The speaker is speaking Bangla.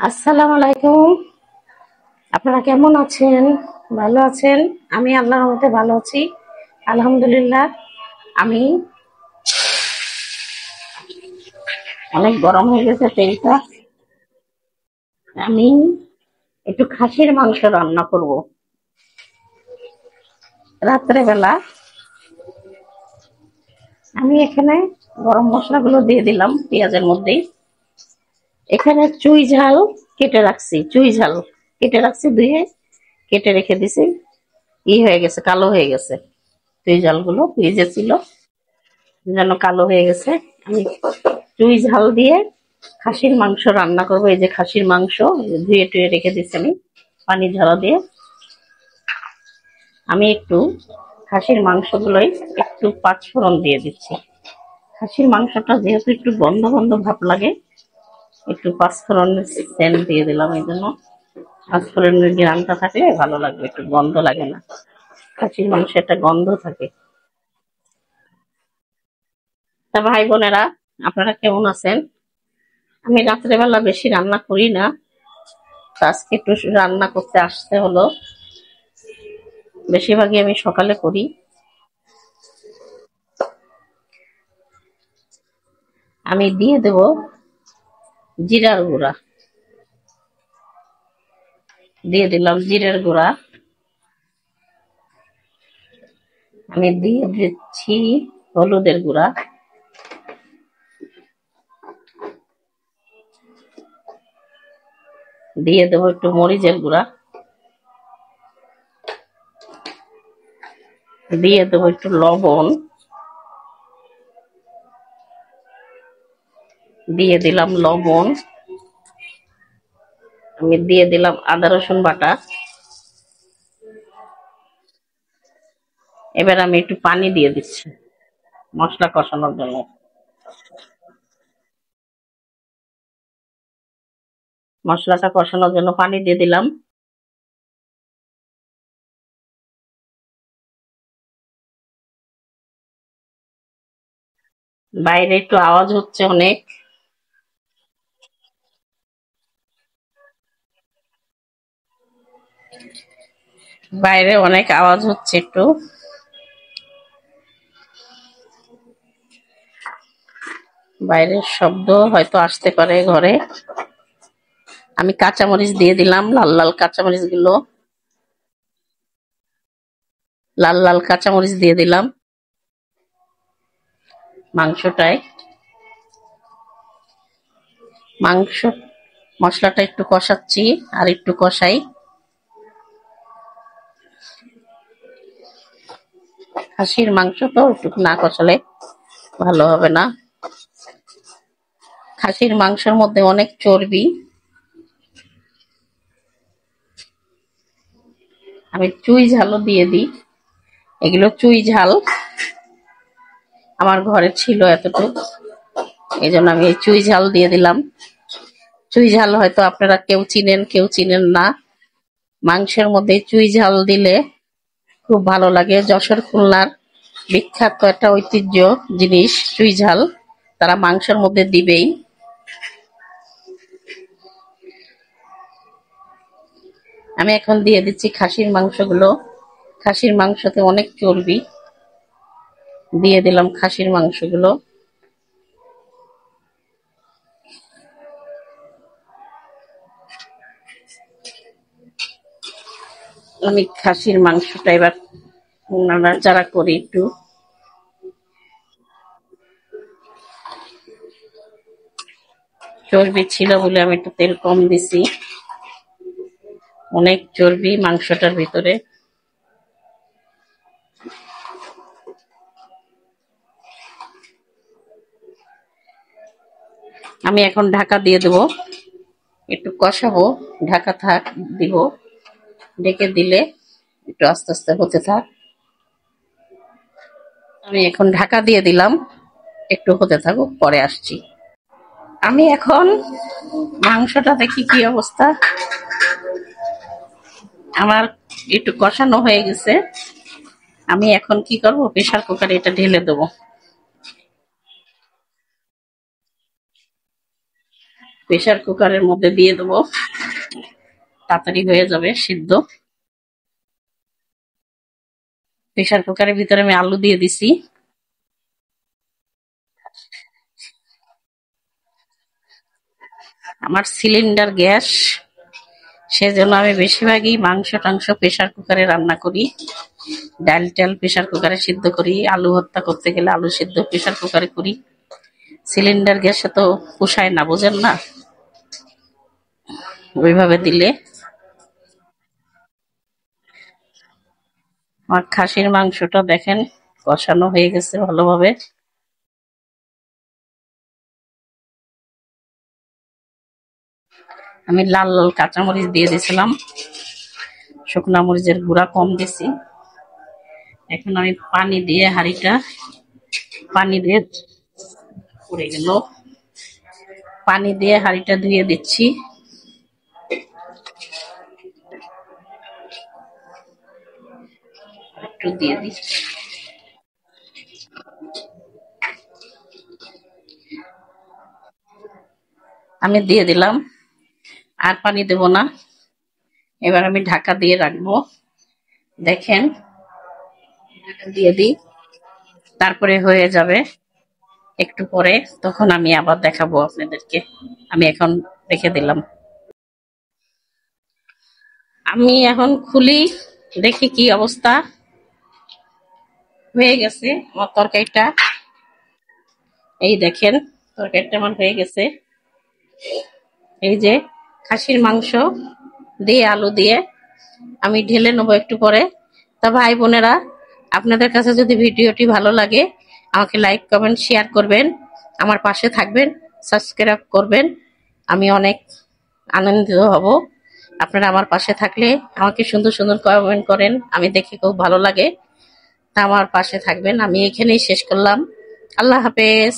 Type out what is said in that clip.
আসসালামু আলাইকুম। আপনারা কেমন আছেন? ভালো আছেন? আমি আল্লাহর রহমতে ভালো আছি, আলহামদুলিল্লাহ। আমি অনেক গরম হয়ে গেছে তেলটা। আমি একটু খাসির মাংস রান্না করব রাত্রে বেলা। আমি এখানে গরম মশলাগুলো দিয়ে দিলাম পেঁয়াজের মধ্যে। এখানে চুই ঝাল কেটে রাখছি ধুয়ে কেটে রেখে দিছি। হয়ে গেছে, কালো হয়ে গেছে। চুই ঝালগুলো ভিজে ছিল, যেন কালো হয়ে গেছে। আমি চুই ঝাল দিয়ে খাসির মাংস রান্না করবো। এই যে খাসির মাংস ধুয়ে টুয়ে রেখে দিচ্ছি আমি পানি ঝরা দিয়ে। আমি একটু খাসির মাংসগুলোই একটু পাঁচফোড়ন দিয়ে দিচ্ছি। খাসির মাংসটা যেহেতু একটু গন্ধ গন্ধ ভাব লাগে, একটু পাঁচফোড়নের সেন্ট দিয়ে দিলাম। এই জন্য পাঁচফোড়নের গ্রানটা থাকলে ভালো লাগবে, একটু গন্ধ লাগে না। খাসির মাংস একটা গন্ধ থাকে। তা ভাই বোনেরা, আপনারা কেমন আছেন? আমি রাত্রেবেলা বেশি রান্না করি না, আজকে একটু রান্না করতে আসতে হলো। বেশিরভাগই আমি সকালে করি। আমি দিয়ে দেব জিরার গুঁড়া, দিয়ে দিলাম জিরের গুঁড়া। আমি দিয়ে দিচ্ছি হলুদের গুঁড়া, দিয়ে দেবো একটু মরিচের গুঁড়া, দিয়ে দেবো একটু লবণ, দিয়ে দিলাম লবণ। আমি দিয়ে দিলাম আদা রসুন বাটা। এবার আমি একটু পানি দিয়ে দিচ্ছি মশলা কষানোর জন্য। মশলাটা কষানোর জন্য পানি দিয়ে দিলাম। বাইরে একটু আওয়াজ হচ্ছে অনেক। বাইরে অনেক আওয়াজ হচ্ছে একটু। বাইরের শব্দ হয়তো আসতে পারে ঘরে। আমি কাঁচামরিচ দিয়ে দিলাম, লাল লাল কাঁচামরিচ গুলো, লাল লাল কাঁচামরিচ দিয়ে দিলাম মাংসটায়। মাংস মশলাটা একটু কষাচ্ছি, আর একটু কষাই। খাসির মাংস তো একটু না কষালে ভালো হবে না। খাসির মাংসের মধ্যে অনেক চর্বি। আমি চুই ঝালও দিয়ে দিই। এগুলো চুই ঝাল আমার ঘরে ছিল এতটুকু, এই জন্য আমি চুই ঝাল দিয়ে দিলাম। চুই ঝাল হয়তো আপনারা কেউ চিনেন, কেউ চিনেন না। মাংসের মধ্যে চুই ঝাল দিলে খুব ভালো লাগে। যশোর খুলনার বিখ্যাত একটা ঐতিহ্য জিনিস চুই ঝাল, তারা মাংসের মধ্যে দিবেই। আমি এখন দিয়ে দিচ্ছি খাসির মাংসগুলো। খাসির মাংসতে অনেক চর্বি, দিয়ে দিলাম খাসির মাংসগুলো। আমি খাসির মাংসটা এবার নাড়াচাড়া করি একটু। চর্বি ছিল বলে আমি একটু তেল কম দিছি। অনেক চর্বি মাংসটার ভিতরে। আমি এখন ঢাকা দিয়ে দেবো, একটু কষাবো। ঢাকা থাক দিব, ঢেকে দিলে একটু আস্তে আস্তে হতে থাক। আমি এখন ঢাকা দিয়ে দিলাম, একটু হতে থাকুক, পরে আসছি। আমি এখন মাংসটা দেখি কি অবস্থা। আমার একটু কষানো হয়ে গেছে। আমি এখন কি করব, প্রেসার কুকারে এটা ঢেলে দেবো। প্রেসার কুকারের মধ্যে দিয়ে দেবো, তাড়াতাড়ি হয়ে যাবে সিদ্ধ। প্রেসার কুকারের ভিতরে আমি আলু দিয়ে দিছি। আমার সিলিন্ডার গ্যাস, সেজন্য আমি বেশিরভাগই মাংস টাংস প্রেসার কুকারে রান্না করি, ডাল টাল প্রেসার কুকারে সিদ্ধ করি, আলু ভর্তা করতে গেলে আলু সিদ্ধ প্রেসার কুকারে করি। সিলিন্ডার গ্যাসে তো পোষায় না, বোঝেন না, ওইভাবে দিলে। আমার খাসির মাংসটা দেখেন কষানো হয়ে গেছে ভালোভাবে। আমি লাল লাল কাঁচামরিচ দিয়ে দিয়েছিলাম, শুকনা মরিচের গুঁড়া কম দিছি। এখন আমি পানি দিয়ে হাঁড়িটা, পানি দিয়ে পড়ে গেল, পানি দিয়ে হাঁড়িটা ধুয়ে দিচ্ছি। একটু দিয়ে দিচ্ছি, আমি দিয়ে দিলাম, আর পানি দেব না। এবার আমি ঢাকা দিয়ে রাখবো। দেখেন, ঢাকা দিয়ে দিই, তারপরে হয়ে যাবে একটু পরে, তখন আমি আবার দেখাবো আপনাদেরকে। আমি এখন রেখে দিলাম। আমি এখন খুলি, দেখি কি অবস্থা। হয়ে গেছে আমার তরকারিটা, এই দেখেন তরকারিটা আমার হয়ে গেছে। এই যে খাসির মাংস দিয়ে আলু দিয়ে আমি ঢেলে নেবো একটু পরে। তা ভাই বোনেরা, আপনাদের কাছে যদি ভিডিওটি ভালো লাগে, আমাকে লাইক কমেন্ট শেয়ার করবেন, আমার পাশে থাকবেন, সাবস্ক্রাইব করবেন। আমি অনেক আনন্দিত হব আপনারা আমার পাশে থাকলে। আমাকে সুন্দর সুন্দর কমেন্ট করেন, আমি দেখে খুব ভালো লাগে। তা আমার পাশে থাকবেন। আমি এখানেই শেষ করলাম। আল্লাহ হাফেজ।